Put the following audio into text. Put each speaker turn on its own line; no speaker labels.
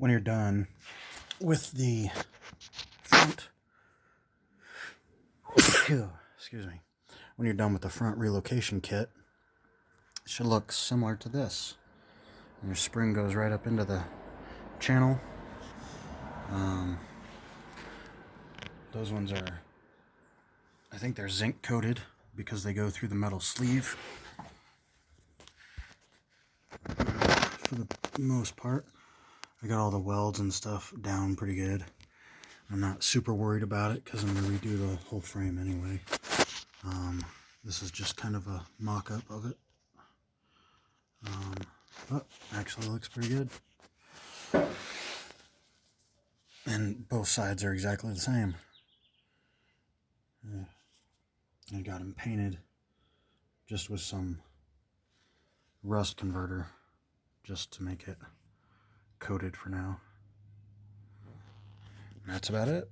when you're done with the front, excuse me, when you're done with the front relocation kit, it should look similar to this. And your spring goes right up into the channel. Those ones are, I think they're zinc coated because they go through the metal sleeve. For the most part, I got all the welds and stuff down pretty good. I'm not super worried about it because I'm going to redo the whole frame anyway. This is just kind of a mock-up of it. But actually looks pretty good. And both sides are exactly the same. I got them painted just with some rust converter just to make it coated for now. And that's about it.